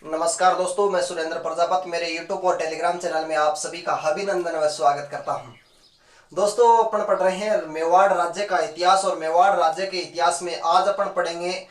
नमस्कार दोस्तों, मैं सुरेंद्र प्रजापति मेरे YouTube और टेलीग्राम चैनल में आप सभी का अभिनंदन व स्वागत करता हूं। दोस्तों, अपन पढ़ रहे हैं मेवाड़ राज्य का इतिहास और मेवाड़ राज्य के इतिहास में आज अपन पढ़ेंगे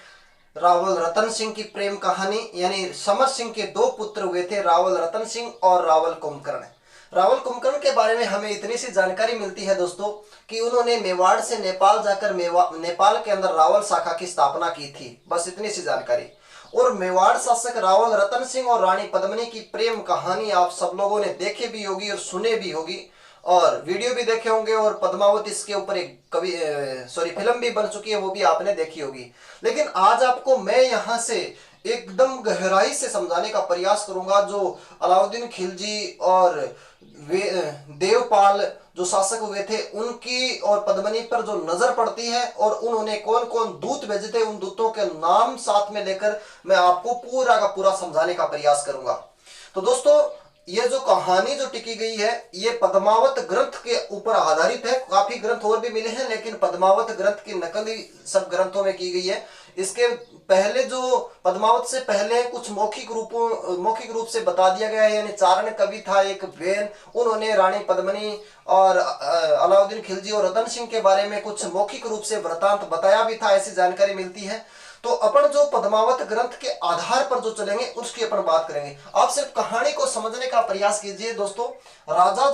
रावल रतन सिंह की प्रेम कहानी। यानी समर सिंह के दो पुत्र हुए थे, रावल रतन सिंह और रावल कुंभकर्ण। रावल कुंभकर्ण के बारे में हमें इतनी सी जानकारी मिलती है दोस्तों कि उन्होंने मेवाड़ से नेपाल जाकर नेपाल के अंदर रावल शाखा की स्थापना की थी, बस इतनी सी जानकारी। और मेवाड़ शासक रावल रतन सिंह और रानी पद्मिनी की प्रेम कहानी आप सब लोगों ने देखे भी होगी और सुने भी होगी और वीडियो भी देखे होंगे, और पद्मावत इसके ऊपर एक फिल्म भी बन चुकी है, वो भी आपने देखी होगी। लेकिन आज आपको मैं यहाँ से एकदम गहराई से समझाने का प्रयास करूंगा जो अलाउद्दीन खिलजी और देवपाल जो शासक हुए थे उनकी और पद्मिनी पर जो नजर पड़ती है और उन्होंने कौन कौन दूत भेजे थे, उन दूतों के नाम साथ में लेकर मैं आपको पूरा का पूरा समझाने का प्रयास करूंगा। तो दोस्तों, ये जो कहानी जो टिकी गई है ये पद्मावत ग्रंथ के ऊपर आधारित है। काफी ग्रंथ और भी मिले हैं लेकिन पद्मावत ग्रंथ की नकल ही सब ग्रंथों में की गई है। इसके पहले जो पद्मावत से पहले कुछ मौखिक रूप से बता दिया गया है। यानी चारण कवि था एक वेन, उन्होंने रानी पद्मिनी और अलाउद्दीन खिलजी और रतन सिंह के बारे में कुछ मौखिक रूप से वृतांत बताया भी था, ऐसी जानकारी मिलती है। तो अपन जो पद्मावत ग्रंथ के आधार पर जो चलेंगे उसकी अपन बात करेंगे। आप सिर्फ कहानी को समझने का प्रयास कीजिए दोस्तों। राजा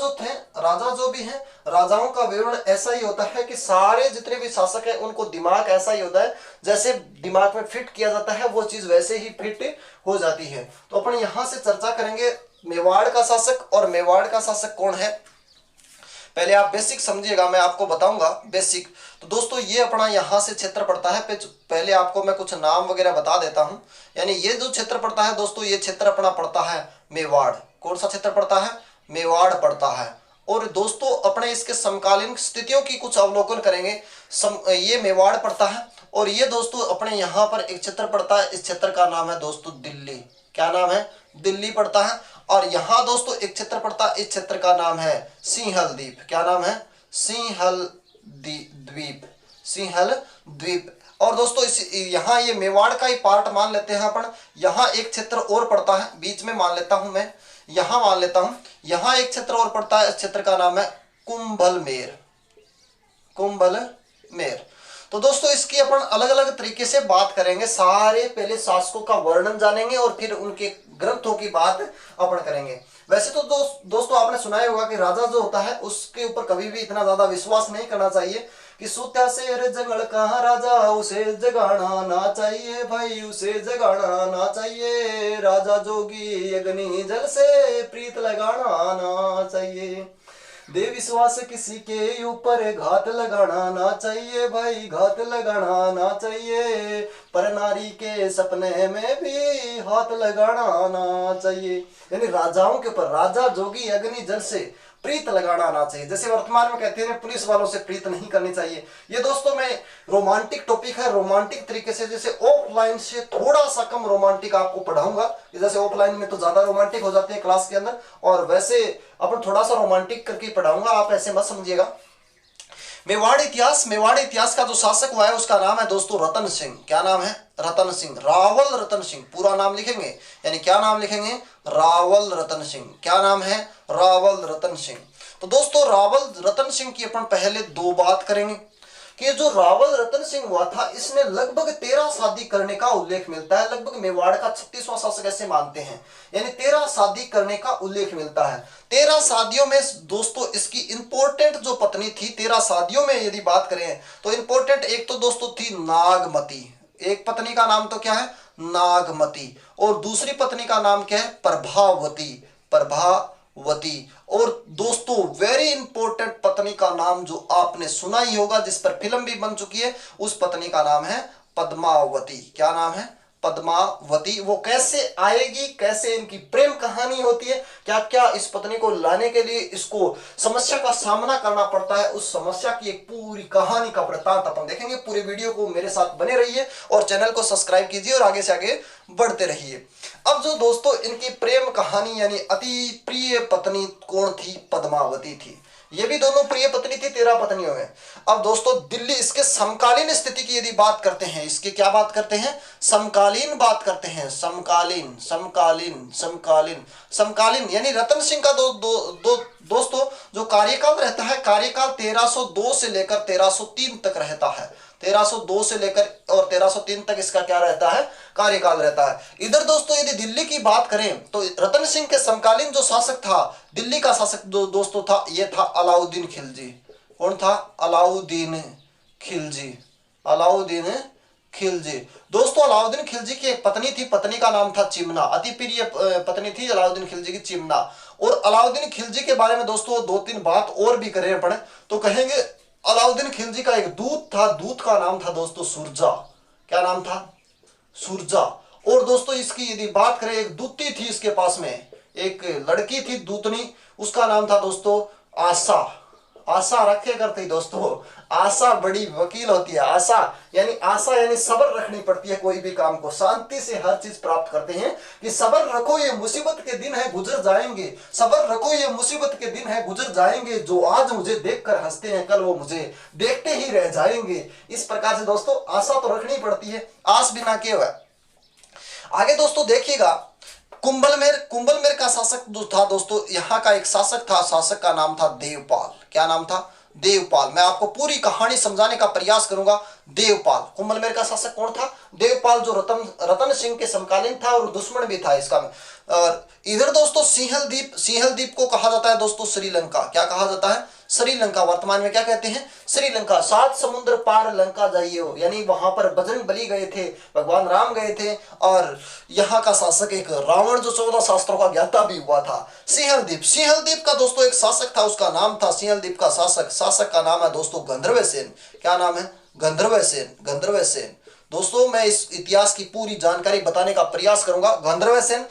जो भी हैं, राजाओं का विवरण ऐसा ही होता है कि सारे जितने भी शासक हैं उनको दिमाग ऐसा ही होता है, जैसे दिमाग में फिट किया जाता है वो चीज वैसे ही फिट हो जाती है। तो अपन यहां से चर्चा करेंगे मेवाड़ का शासक, और मेवाड़ का शासक कौन है। पहले आप बेसिक समझिएगा, मैं आपको बताऊंगा बेसिक। तो दोस्तों, ये अपना यहाँ से क्षेत्र पड़ता है। पहले आपको मैं कुछ नाम वगैरह बता देता हूँ। यानी ये जो क्षेत्र पड़ता है दोस्तों, ये क्षेत्र अपना पड़ता है मेवाड़। कौन सा क्षेत्र पड़ता है? मेवाड़ पड़ता है। और दोस्तों, अपने इसके समकालीन स्थितियों की कुछ अवलोकन करेंगे। ये मेवाड़ पड़ता है और ये दोस्तों अपने यहाँ पर एक क्षेत्र पड़ता है। इस क्षेत्र का नाम है दोस्तों दिल्ली। क्या नाम है? दिल्ली पड़ता है। और यहाँ दोस्तों एक क्षेत्र पड़ता है, इस क्षेत्र का नाम है सिंहल द्वीप। क्या नाम है? सिंहल द्वीप। सिंहल द्वीप। और दोस्तों यहाँ ये मेवाड़ का ही पार्ट मान लेते हैं अपन। यहाँ एक क्षेत्र और पड़ता है, बीच में मान लेता हूं मैं, यहाँ मान लेता हूं। यहाँ एक क्षेत्र और पड़ता है, इस क्षेत्र का नाम है कुंभलमेर। कुंभलमेर। तो दोस्तों इसकी अपन अलग अलग तरीके से बात करेंगे। सारे पहले शासकों का वर्णन जानेंगे और फिर उनके ग्रंथों की बात अपन करेंगे। वैसे तो दोस्तों आपने सुना ही होगा कि राजा जो होता है उसके ऊपर कभी भी इतना ज्यादा विश्वास नहीं करना चाहिए कि सूत्या शेर जंगल कहाँ राजा, उसे जगाना ना चाहिए भाई, उसे जगाना ना चाहिए। राजा जोगी अग्नि जल से प्रीत लगाना ना चाहिए। दे विश्वास किसी के ऊपर घात लगाना ना चाहिए भाई, घात लगाना ना चाहिए। पर नारी के सपने में भी हाथ लगाना ना चाहिए। यानी राजाओं के ऊपर राजा जोगी अग्नि जल से प्रीत लगाना आना चाहिए। जैसे वर्तमान में कहते हैं पुलिस वालों से प्रीत नहीं करनी चाहिए। ये दोस्तों में रोमांटिक टॉपिक है, रोमांटिक तरीके से, जैसे ऑफलाइन से थोड़ा सा कम रोमांटिक आपको पढ़ाऊंगा। जैसे ऑफलाइन में तो ज्यादा रोमांटिक हो जाते हैं क्लास के अंदर, और वैसे अपन थोड़ा सा रोमांटिक करके पढ़ाऊंगा, आप ऐसे मत समझिएगा। मेवाड़ इतिहास का जो शासक हुआ है उसका नाम है दोस्तों रतन सिंह। क्या नाम है? रतन सिंह। रावल रतन सिंह पूरा नाम लिखेंगे। यानी क्या नाम लिखेंगे? रावल रतन सिंह। क्या नाम है? रावल रतन सिंह। तो दोस्तों रावल रतन सिंह की अपन पहले दो बात करेंगे कि जो रावल रतन सिंह हुआ था इसने लगभग 13 शादी करने का उल्लेख मिलता है। लगभग मेवाड़ का 36वां शासक ऐसे मानते हैं। यानी 13 शादी करने का उल्लेख मिलता है। 13 शादियों में दोस्तों इसकी इंपॉर्टेंट जो पत्नी थी, 13 शादियों में यदि बात करें तो इंपॉर्टेंट एक तो दोस्तों थी नागमती। एक पत्नी का नाम तो क्या है? नागमती। और दूसरी पत्नी का नाम क्या है? प्रभावती। और दोस्तों वेरी इंपॉर्टेंट पत्नी का नाम जो आपने सुना ही होगा, जिस पर फिल्म भी बन चुकी है, उस पत्नी का नाम है पद्मावती। क्या नाम है? पद्मावती। वो कैसे आएगी, कैसे इनकी प्रेम कहानी होती है, क्या क्या इस पत्नी को लाने के लिए इसको समस्या का सामना करना पड़ता है, उस समस्या की एक पूरी कहानी का वृत्तांत अपन देखेंगे। पूरे वीडियो को मेरे साथ बने रहिए और चैनल को सब्सक्राइब कीजिए और आगे से आगे बढ़ते रहिए। अब जो दोस्तों इनकी प्रेम कहानी यानी अति प्रिय पत्नी कौन थी? पद्मावती थी। ये भी दोनों प्रिय पत्नी थी 13 पत्नियों में। अब दोस्तों दिल्ली, इसके समकालीन स्थिति की यदि बात करते हैं, इसके क्या बात करते हैं, समकालीन बात करते हैं, समकालीन समकालीन समकालीन समकालीन यानी रतन सिंह का दोस्तों जो कार्यकाल रहता है, कार्यकाल 1302 से लेकर 1303 तक रहता है। 1302 से लेकर और 1303 तक इसका क्या रहता है, कार्यकाल रहता है। इधर दोस्तों यदि दिल्ली की बात करें तो रतन सिंह के समकालीन जो शासक था, दिल्ली का शासक दोस्तों था, ये था अलाउद्दीन खिलजी। कौन था, अलाउद्दीन खिलजी, अलाउद्दीन खिलजी। दोस्तों अलाउद्दीन खिलजी की एक पत्नी थी, पत्नी का नाम था चिमना, अति प्रिय पत्नी थी अलाउद्दीन खिलजी की, चिमना। और अलाउद्दीन खिलजी के बारे में दोस्तों 2-3 बात और भी करें अपन तो कहेंगे, अलाउद्दीन खिलजी का एक दूत था, दूत का नाम था दोस्तों सुरजा। क्या नाम था, सुरजा। और दोस्तों इसकी यदि बात करें, एक दूती थी इसके पास में, एक लड़की थी दूतनी, उसका नाम था दोस्तों आशा। आशा रखे करती दोस्तों, आशा बड़ी वकील होती है। आशा यानी सब्र रखनी पड़ती है, कोई भी काम को शांति से हर चीज प्राप्त करते हैं कि सब्र रखो ये मुसीबत के दिन है गुजर जाएंगे, सब्र रखो ये मुसीबत के दिन है गुजर जाएंगे, जो आज मुझे देखकर हंसते हैं कल वो मुझे देखते ही रह जाएंगे। इस प्रकार से दोस्तों आशा तो रखनी पड़ती है, आस बिना के हुआ। आगे दोस्तों देखिएगा, कुंभलमेर का शासक जो था दोस्तों, यहाँ का एक शासक था, शासक का नाम था देवपाल। क्या नाम था, देवपाल। मैं आपको पूरी कहानी समझाने का प्रयास करूंगा। देवपाल, कुंभलमेर का शासक कौन था, देवपाल, जो रतन सिंह के समकालीन था और दुश्मन भी था इसका। और इधर दोस्तों सिंहल द्वीप को कहा जाता है दोस्तों श्रीलंका। क्या कहा जाता है, श्रीलंका। वर्तमान में क्या कहते हैं, श्रीलंका। 7 समुद्र पार लंका जाइए हो, यानी वहां पर बजरंग बली गए थे, भगवान राम गए थे, और यहाँ का शासक एक रावण जो 14 शास्त्रों का ज्ञाता भी हुआ था। सिंहल द्वीप का दोस्तों एक शासक था, उसका नाम था सिंहल द्वीप का शासक का नाम है दोस्तों गंधर्व सेन। क्या नाम है, गंधर्व सेन। दोस्तों मैं इस इतिहास की पूरी जानकारी बताने का प्रयास करूंगा। गंधर्व सेन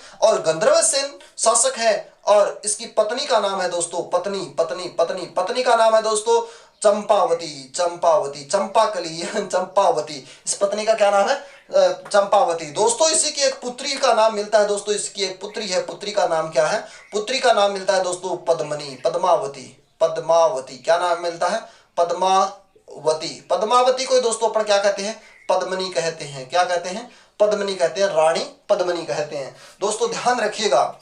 शासक है, और इसकी पत्नी का नाम है दोस्तों, पत्नी का नाम है दोस्तों चंपावती, चंपावती। इस पत्नी का क्या नाम है, चंपावती। दोस्तों इसी की एक पुत्री का नाम मिलता है दोस्तों, इसकी एक पुत्री है, पुत्री का नाम क्या है, पुत्री का नाम मिलता है दोस्तों पद्मावती। क्या नाम मिलता है, पद्मावती को दोस्तों अपन क्या कहते हैं, पद्मनी कहते हैं। क्या कहते हैं, पद्मनी कहते हैं, रानी पद्मनी कहते हैं। दोस्तों ध्यान रखिएगा,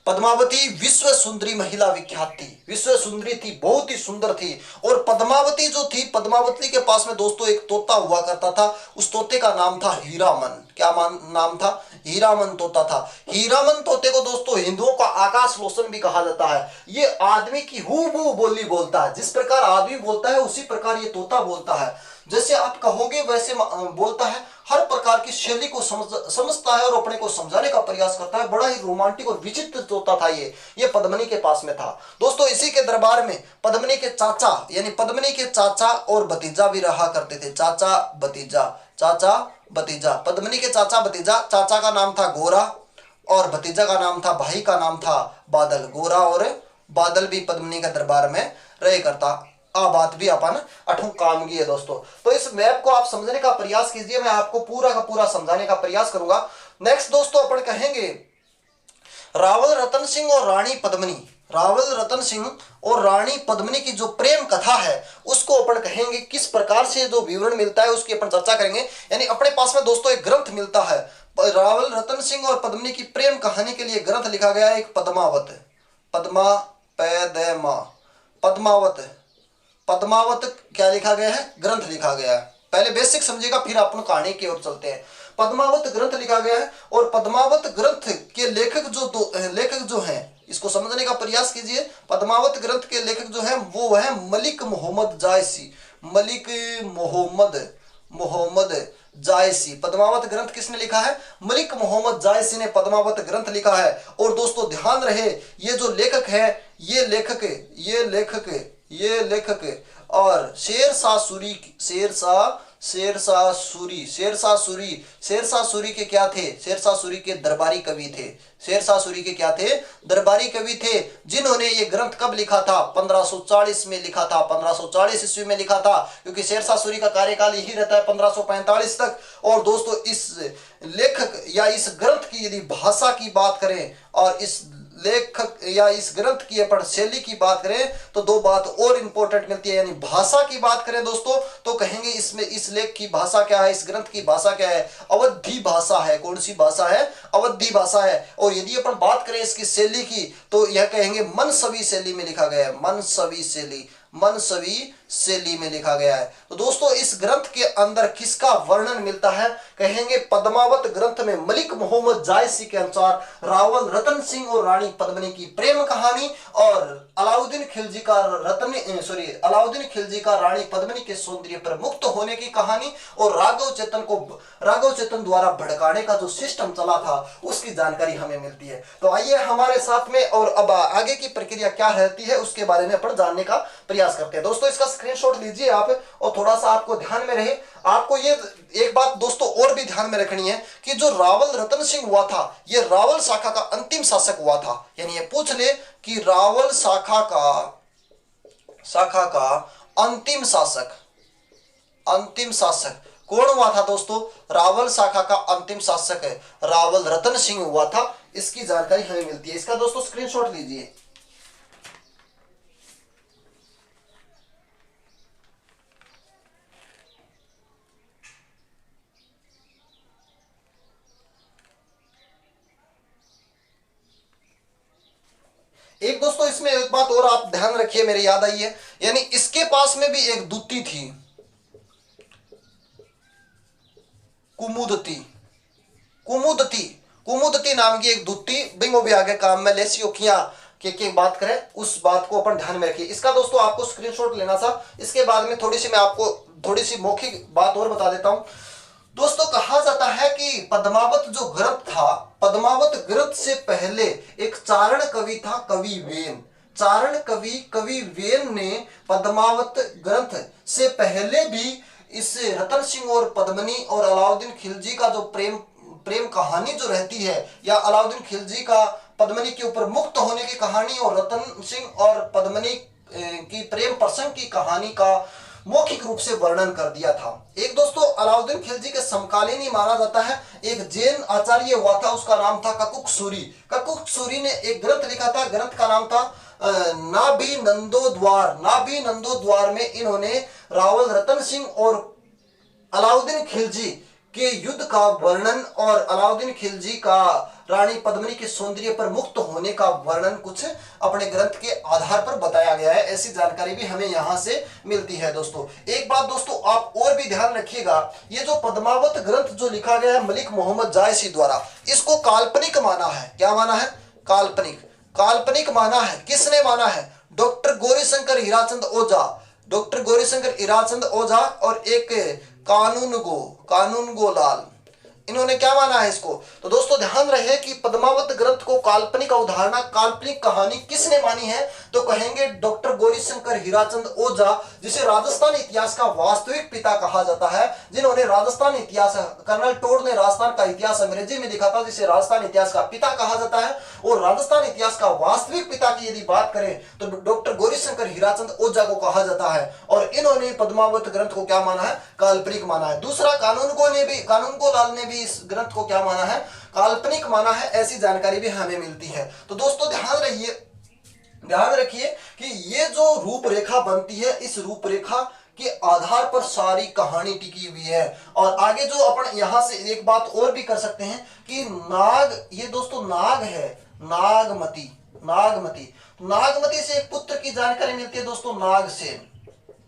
पद्मावती विश्व सुंदरी महिला विख्यात थी, विश्व सुंदरी थी, बहुत ही सुंदर थी। और पद्मावती जो थी, पद्मावती के पास में दोस्तों एक तोता हुआ करता था, उस तोते का नाम था हीरामन। क्या नाम था, हीरामन तोता था। हीरामन तोते को दोस्तों हिंदुओं का आकाश लोचन भी कहा जाता है। ये आदमी की हूबहू बोली बोलता है, जिस प्रकार आदमी बोलता है उसी प्रकार ये तोता बोलता है, जैसे आप कहोगे वैसे बोलता है। हर प्रकार की शैली को समझता है और अपने को समझाने का प्रयास करता है। बड़ा ही रोमांटिक और विचित्र तोता था ये पद्मनी के पास में था। दोस्तों इसी के दरबार में पद्मनी के चाचा और भतीजा भी रहा करते थे। चाचा भतीजा, पद्मनी के चाचा भतीजा। चाचा का नाम था गोरा और भतीजा का नाम था, भाई का नाम था बादल। गोरा और बादल भी पद्मनी के दरबार में रहे करता। बात भी अपन अठू काम की है दोस्तों। तो इस मैप को आप समझने का प्रयास कीजिए, मैं आपको पूरा का पूरा समझाने का प्रयास करूंगा। नेक्स्ट दोस्तों अपन कहेंगे रावल रतन सिंह और रानी पद्मनी की जो प्रेम कथा है उसको अपन कहेंगे, किस प्रकार से जो विवरण मिलता है उसकी अपन चर्चा करेंगे। यानी अपने पास में दोस्तों एक ग्रंथ मिलता है, रावल रतन सिंह और पद्मनी की प्रेम कहानी के लिए ग्रंथ लिखा गया है, एक पद्मावत क्या लिखा गया है, ग्रंथ लिखा गया है। पहले बेसिक समझिएगा, फिर अपन कहानी की ओर चलते हैं। पद्मावत ग्रंथ लिखा गया है, और पद्मावत ग्रंथ के लेखक जो हैं, इसको समझने का प्रयास कीजिए। पद्मावत ग्रंथ के लेखक जो हैं वो है मलिक मोहम्मद जायसी। पद्मावत ग्रंथ किसने लिखा है, मलिक मोहम्मद जायसी ने पद्मावत ग्रंथ लिखा है। और दोस्तों ध्यान रहे, ये जो लेखक है, ये लेखक और शेरशाह सूरी के क्या थे, शेरशाह सूरी के दरबारी कवि थे। शेरशाह सूरी के क्या थे, दरबारी कवि थे, जिन्होंने ये ग्रंथ कब लिखा था, 1540 में लिखा था, 1540 ईस्वी में लिखा था, क्योंकि शेरशाह सूरी का कार्यकाल यही रहता है 1545 तक। और दोस्तों इस लेखक या इस ग्रंथ की यदि भाषा की बात करें और इस लेखक या इस ग्रंथ की अपन शैली की बात करें तो दो बात और इंपॉर्टेंट मिलती है। यानी भाषा की बात करें दोस्तों तो कहेंगे इसमें इस लेख की भाषा क्या है, इस ग्रंथ की भाषा क्या है, अवधी भाषा है। कौन सी भाषा है? अवधी भाषा है। और यदि अपन बात करें इसकी शैली की तो यह कहेंगे मनसवी शैली में लिखा गया है। मनसवी शैली, मनसवी शैली में लिखा गया है। तो दोस्तों इस ग्रंथ के अंदर किसका वर्णन मिलता है? कहेंगे पद्मावत ग्रंथ में मलिक मोहम्मद जायसी के अनुसार रावल रतन सिंह और रानी पद्मिनी की प्रेम कहानी और अलाउद्दीन खिलजी का अलाउद्दीन खिलजी का रानी पद्मिनी के सौंदर्य पर मुक्त होने की कहानी और राघव चेतन द्वारा भड़काने का जो सिस्टम चला था उसकी जानकारी हमें मिलती है। तो आइए हमारे साथ में और अब आगे की प्रक्रिया क्या रहती है उसके बारे में अपन जानने का प्रयास करते हैं। दोस्तों इसका स्क्रीनशॉट लीजिए आप और थोड़ा सा आपको ध्यान में रहे। आपको ये एक बात दोस्तों और भी ध्यान में रखनी है कि जो रावल रतन सिंह हुआ था ये रावल शाखा का अंतिम शासक हुआ था। यानी ये पूछ ले कि रावल शाखा का अंतिम शासक कौन हुआ था दोस्तों? रावल शाखा का अंतिम शासक है रावल रतन सिंह हुआ था। इसकी जानकारी हमें मिलती है। इसका दोस्तों स्क्रीनशॉट लीजिए। एक दोस्तों इसमें एक बात और आप ध्यान रखिए, मेरे याद आई है। यानी इसके पास में भी एक दूती थी, कुमुदती कुमुदती नाम की एक दूती बिंगो भी आगे काम में लेसियोखिया के बात करें उस बात को अपन ध्यान में रखिए। इसका दोस्तों आपको स्क्रीनशॉट लेना था। इसके बाद में मैं आपको थोड़ी सी मौखिक बात और बता देता हूं। दोस्तों कहा जाता है कि पद्मावत जो ग्रंथ था, पद्मावत ग्रंथ से पहले एक चारण कवि था, कवि वेन। चारण कवि वेन ने पद्मावत ग्रंथ से पहले भी इस रतन सिंह और पद्मिनी और अलाउद्दीन खिलजी का जो प्रेम कहानी जो रहती है या अलाउद्दीन खिलजी का पद्मिनी के ऊपर मुक्त होने की कहानी और रतन सिंह और पद्मिनी की प्रेम प्रसंग की कहानी का मौखिक रूप से वर्णन कर दिया था। एक दोस्तों अलाउद्दीन खिलजी के समकालीन ही माना जाता है एक जैन आचार्य हुआ था, उसका नाम था ककुक सूरी ने एक ग्रंथ लिखा था। ग्रंथ का नाम था नाभिनंदो द्वार में इन्होंने रावल रतन सिंह और अलाउद्दीन खिलजी के युद्ध का वर्णन और अलाउद्दीन खिलजी का रानी पद्मिनी के सौंदर्य पर मुक्त होने का वर्णन कुछ अपने ग्रंथ के आधार पर बताया गया है। ऐसी जानकारी भी हमें यहां से मिलती है। दोस्तों एक बात दोस्तों आप और भी ध्यान रखिएगा, ये जो पद्मावत ग्रंथ जो लिखा गया है मलिक मोहम्मद जायसी द्वारा, इसको काल्पनिक माना है। क्या माना है? काल्पनिक माना है। किसने माना है? डॉक्टर गौरीशंकर हीराचंद ओझा और एक कानून गो लाल, इन्होंने क्या माना है इसको? तो दोस्तों ध्यान रहे कि पद्मावत ग्रंथ को काल्पनिक अवधारणा, काल्पनिक कहानी किसने मानी है? तो कहेंगे डॉक्टर गौरीशंकर हीराचंद ओझा, जिसे राजस्थान इतिहास का वास्तविक पिता कहा जाता है, जिन्होंने राजस्थान इतिहास, कर्नल टोड ने राजस्थान का इतिहास अंग्रेजी में लिखा था, जिसे राजस्थान इतिहास का पिता कहा जाता है। और राजस्थान इतिहास का वास्तविक पिता की यदि बात करें तो डॉक्टर गौरीशंकर हीराचंद ओझा को कहा जाता है। और इन्होंने पद्मावत ग्रंथ को क्या माना है? काल्पनिक माना है। दूसरा कानून गो लाल ने भी इस ग्रंथ को क्या माना है? काल्पनिक माना है। ऐसी जानकारी भी हमें मिलती है। तो दोस्तों ध्यान रखिए कि ये जो रूपरेखा बनती है, इस रूपरेखा के आधार पर सारी कहानी टिकी हुई है। और आगे जो अपन यहां से एक बात और भी कर सकते हैं कि ये दोस्तों नाग है, नागमती से एक पुत्र की जानकारी मिलती है दोस्तों, नागसेन।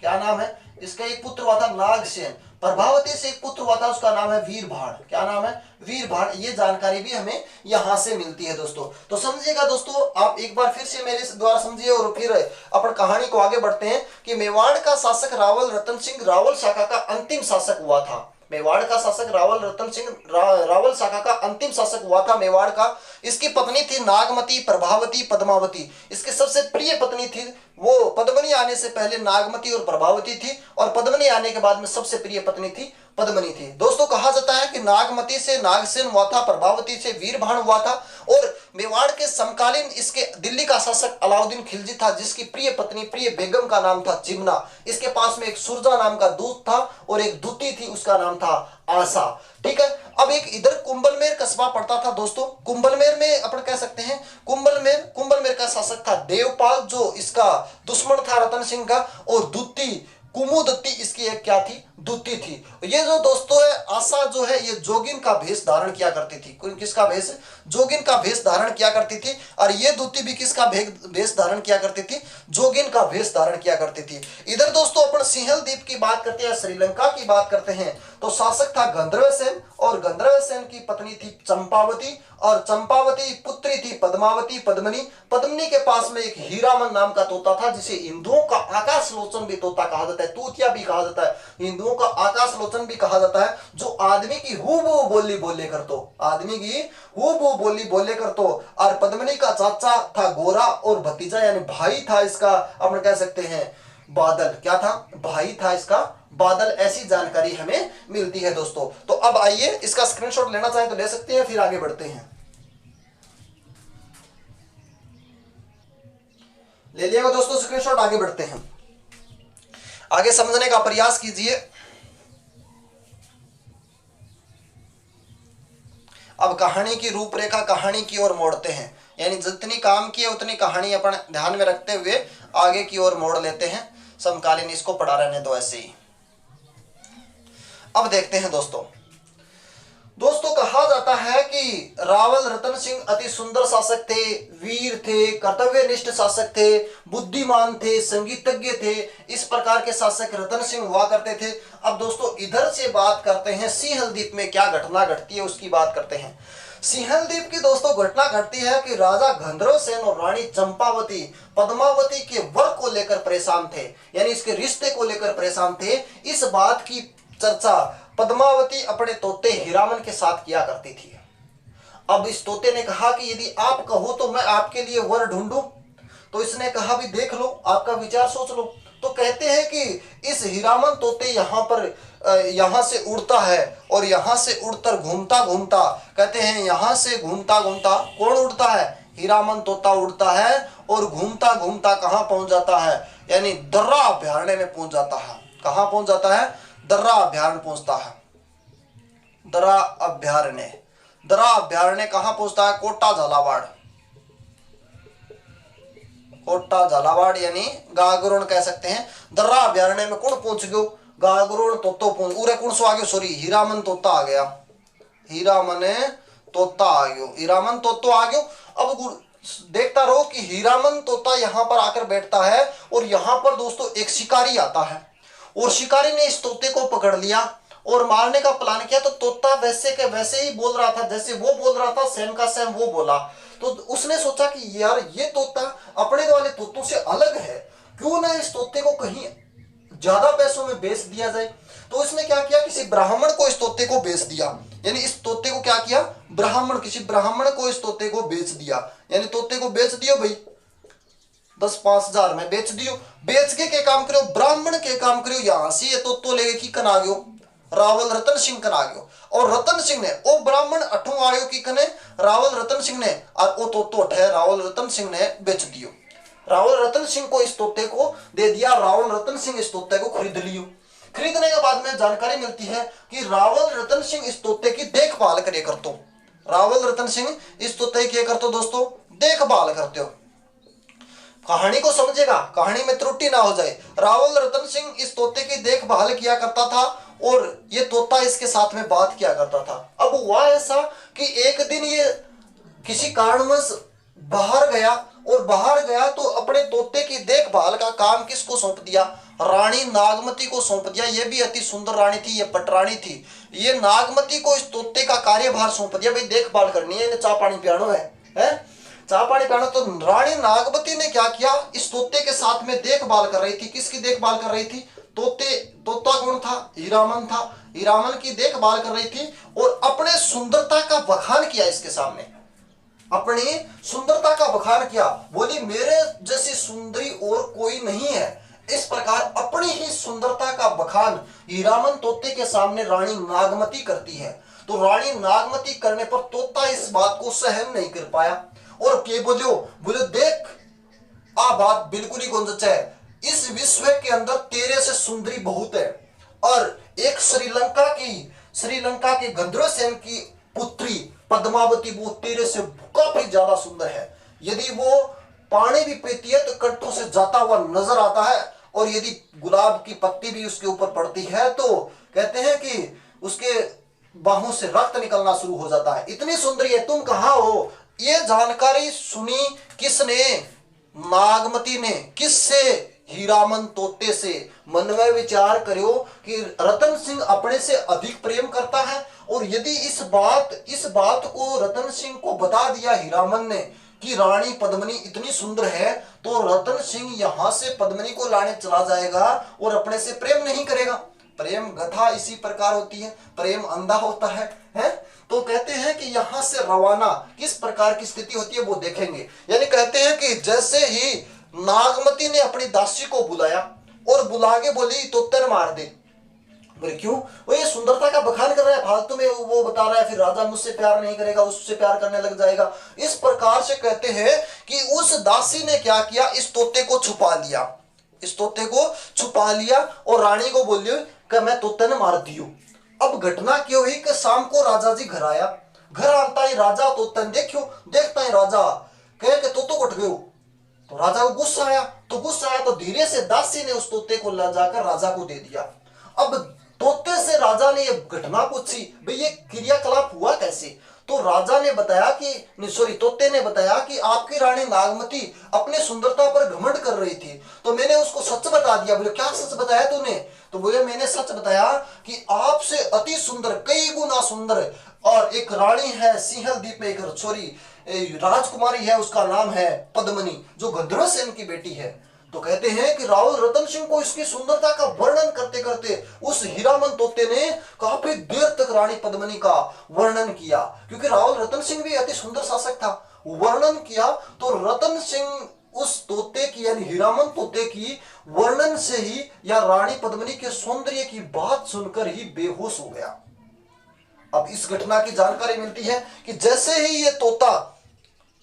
क्या नाम है इसका? एक पुत्र हुआ था नागसेन। प्रभावती से एक पुत्र हुआ था, उसका नाम है वीरभाण। क्या नाम है? वीरभाण। ये जानकारी भी हमें यहां से मिलती है दोस्तों। तो समझिएगा दोस्तों, आप एक बार फिर से मेरे द्वारा समझिए और फिर अपन कहानी को आगे बढ़ते हैं कि मेवाड़ का शासक रावल रतन सिंह रावल शाखा का अंतिम शासक हुआ था। मेवाड़ का शासक रावल रतन सिंह रावल शाखा का अंतिम शासक हुआ था मेवाड़ का। इसकी पत्नी थी नागमती, प्रभावती, पद्मावती। इसकी सबसे प्रिय पत्नी थी वो पद्मिनी आने से पहले नागमती और प्रभावती थी, और पद्मिनी आने के बाद में सबसे प्रिय पत्नी थी पद्मिनी थी। दोस्तों कहा जाता है कि नागमती से नागसेन हुआ था, प्रभावती से वीरभाण हुआ था, और मेवाड़ के समकालीन इसके दिल्ली का शासक अलाउद्दीन खिलजी था, जिसकी प्रिय बेगम का नाम था चिमना। इसके पास में एक सुरजा नाम का दूत था और एक दूती थी, उसका नाम था आशा। ठीक है, अब एक इधर कुंभलमेर कस्बा पड़ता था दोस्तों। कुंभलमेर में अपन कह सकते हैं कुंभलमेर का शासक था देवपाल, जो इसका दुश्मन था रतन सिंह का, और दूती कुमुदत्ती इसकी एक क्या थी, दूती थी। ये जो दोस्तों है आशा जो है ये जोगिन का भेष धारण किया करती थी। किसका भेष? जोगिन का भेष धारण किया करती थी। और ये दूती भी किसका भेष धारण किया करती थी? जोगिन का भेष धारण किया करती थी। इधर दोस्तों अपन सिंहल द्वीप की बात करते हैं, श्रीलंका की बात करते हैं, तो शासक था गंधर्व सेन, और गंधर्व सेन की पत्नी थी चंपावती, और चंपावती पुत्री थी पद्मावती पद्मनी। पद्मनी के पास में एक हीरामन नाम का तोता था, जिसे हिंदुओं का आकाश लोचन भी तोता कहा जाता है, तूतिया भी कहा जाता है, हिंदुओं का आकाश लोचन भी कहा जाता है, जो आदमी की हूबहू बोली बोले कर तो, आदमी की हूबहू बोली बोले कर तो। और पद्मनी का चाचा था गोरा, और भतीजा यानी भाई था इसका, अपन कह सकते हैं बादल। क्या था? भाई था इसका बादल। ऐसी जानकारी हमें मिलती है दोस्तों। तो अब आइए इसका स्क्रीनशॉट लेना चाहे तो ले सकते हैं, फिर आगे बढ़ते हैं। ले लिएगा दोस्तों स्क्रीनशॉट, आगे बढ़ते हैं, आगे समझने का प्रयास कीजिए। अब कहानी की रूपरेखा कहानी की ओर मोड़ते हैं, यानी जितनी काम की है उतनी कहानी अपन ध्यान में रखते हुए आगे की ओर मोड़ लेते हैं। समकालीन इसको पढ़ा रहने दो ऐसे ही। अब देखते हैं दोस्तों कहा जाता है कि रावल रतन सिंह अति सुंदर शासक थे, वीर थे, कर्तव्यनिष्ठ शासक थे, बुद्धिमान थे, संगीतज्ञ थे। इस प्रकार के शासक रतन सिंह हुआ करते थे। अब दोस्तों इधर से बात करते हैं सिंहल द्वीप में क्या घटना घटती है उसकी बात करते हैं। सिंहल द्वीप की दोस्तों घटना घटती है कि राजा गंधर्व सेन और रानी चंपावती पद्मावती के वर को लेकर परेशान थे, यानी इसके रिश्ते को लेकर परेशान थे। इस बात की चर्चा पद्मावती अपने तोते हीरामन के साथ किया करती थी। अब इस तोते ने कहा कि यदि आप कहो तो मैं आपके लिए वर ढूंढूं। तो इसने कहा भी देख लो, आपका विचार सोच लो। तो कहते हैं कि इस हीरामन तोते यहाँ से उड़ता है और यहाँ से उड़कर घूमता घूमता, कहते हैं यहाँ से घूमता घूमता, कौन उड़ता है? हीरामन तोता उड़ता है और घूमता घूमता कहाँ पहुंच जाता है? यानी दर्रा अभ्यारण्य में पहुंच जाता है। कहाँ पहुंच जाता है? दर्रा अभ्यारण्य पहुंचता है। दर्रा अभ्यारण्य कहाँ पहुंचता है? कोटा झालावाड़ यानी गागरोन कह सकते हैं। दर्रा अभ्यारण्य में कौन पहुंच गयो? गागरोन तोतो पहुंच, उरे कौन सो आ गयो? सॉरी, हीरामन तोता आ गया। हीरामन तोतो आ गयो। अब देखता रहो कि हीरामन तोता यहाँ पर आकर बैठता है, और यहाँ पर दोस्तों एक शिकारी आता है, और शिकारी ने इस तोते को पकड़ लिया और मारने का प्लान किया। तो तोता वैसे के वैसे ही बोल रहा था, जैसे वो बोल रहा था सेम का सेम वो बोला। तो उसने सोचा कि यार ये तोता अपने वाले तोतों से अलग है, क्यों ना इस तोते को कहीं ज्यादा पैसों में बेच दिया जाए। तो इसने क्या किया, किसी ब्राह्मण को इस तोते को बेच दिया। यानी इस तोते को क्या किया? किसी ब्राह्मण को इस तोते को बेच दिया। यानी तोते को बेच दियो भाई, 10-5 हजार में बेच दियो। बेच के काम करो, ब्राह्मण के काम करो। यहां से ये तोतो लेके की कना गयो? रावल रतन सिंह कना गयो। और रतन सिंह ने ओ ब्राह्मण अठू आयो की कने? रावल रतन सिंह ने, और ओ तोतो अठे रावल रतन सिंह ने बेच दियो। रावल रतन सिंह को इस तोते को दे दिया। रावल रतन सिंह इस तोते को खरीद लियो। खरीदने के बाद में जानकारी मिलती है कि रावल रतन सिंह इस तोते की देखभाल करे करतो। रावल रतन सिंह इस तोते की करतो दोस्तों, देखभाल करते हो। कहानी को समझेगा, कहानी में त्रुटि ना हो जाए। रावल रतन सिंह इस तोते की देखभाल किया करता था, और ये तोता इसके साथ में बात किया करता था। अब हुआ ऐसा कि एक दिन ये किसी कारणवश बाहर गया, और बाहर गया तो अपने तोते की देखभाल का काम किसको सौंप दिया? रानी नागमती को सौंप दिया। ये भी अति सुंदर रानी थी, ये पटरानी थी। ये नागमती को इस तोते का कार्यभार सौंप दिया, भाई देखभाल करनी है, इन्हें चाय पानी पियानो है चाय पानी पियानो। तो रानी नागमती ने क्या किया, इस तोते के साथ में देखभाल कर रही थी। किसकी देखभाल कर रही थी? तोता कौन था? हीरामन था। हीरामन की देखभाल कर रही थी, और अपने सुंदरता का बखान किया इसके सामने। अपनी सुंदरता का बखान किया, बोली मेरे जैसी सुंदरी और कोई नहीं है। इस प्रकार अपनी ही सुंदरता का बखान हीरामन तोते के सामने रानी नागमती करती है। तो रानी नागमती करने पर तोता इस बात को सहन नहीं कर पाया, और के बोले देख आ बात बिल्कुल ही गुंजच है। इस विश्व के अंदर तेरे से सुंदरी बहुत है, और एक श्रीलंका की श्रीलंका के गंधर्वसेन की पुत्री पद्मावती वो तेरे से काफी ज्यादा सुंदर है। यदि वो पानी भी पीती है तो कंठों से जाता हुआ नजर आता है, और यदि गुलाब की पत्ती भी उसके ऊपर पड़ती है तो कहते हैं कि उसके बाहों से रक्त निकलना शुरू हो जाता है। इतनी सुंदरी है, तुम कहाँ हो? ये जानकारी सुनी किसने? नागमती ने। किससे? हीरामन तोते से। मन में विचार करो कि रतन सिंह अपने से अधिक प्रेम करता है, और यदि इस बात को रतन सिंह को बता दिया हीरामन ने कि रानी पद्मिनी इतनी सुंदर है, तो रतन सिंह यहां से पद्मिनी को लाने चला जाएगा और अपने से प्रेम नहीं करेगा। प्रेम गधा इसी प्रकार होती है, प्रेम अंधा होता है? तो कहते हैं कि यहां से रवाना किस प्रकार की स्थिति होती है वो देखेंगे। यानी कहते हैं कि जैसे ही नागमती ने अपनी दासी को बुलाया और बुला के बोली तोतर मार दे। बोले क्यों? वो ये सुंदरता का बखान कर रहा है फालतू में, वो बता रहा है फिर राजा मुझसे प्यार नहीं करेगा, उससे प्यार करने लग जाएगा। इस प्रकार से कहते हैं कि उस दासी ने क्या किया, इस तोते को छुपा लिया। इस तोते को छुपा लिया और रानी को बोली कि मैं तोते ने मार दी हूं। अब घटना क्यों हुई कि शाम को राजा जी घर आया। घर आता ही राजा तोते ने देखता है राजा कहे कि तोतो उठ गयो। तो राजा को गुस्सा आया, तो धीरे से दासी ने उस तोते को ला जाकर राजा को दे दिया। अब तोते से राजा ने ये घटना पूछी, भाई ये क्रियाकलाप हुआ कैसे? तो राजा ने बताया कि तोते ने बताया कि आपकी रानी नागमती अपनी सुंदरता पर घमंड कर रही थी, तो मैंने उसको सच बता दिया। बोले क्या सच बताया तूने? तो बोले मैंने सच बताया कि आपसे अति सुंदर, कई गुना सुंदर और एक रानी है सिंहल द्वीप में, एक छोरी राजकुमारी है, उसका नाम है पद्मिनी, जो गंधर्वसेन की बेटी है। तो कहते हैं कि रावल रतन सिंह को इसकी सुंदरता का वर्णन करते करते उस हीरामन तोते ने काफी देर तक रानी पद्मिनी का वर्णन किया, क्योंकि रावल रतन सिंह भी अति सुंदर शासक था। वर्णन किया तो रतन सिंह उस तोते की यानी हीरामन तोते की वर्णन से ही या रानी पद्मिनी के सौंदर्य की बात सुनकर ही बेहोश हो गया। अब इस घटना की जानकारी मिलती है कि जैसे ही ये तोता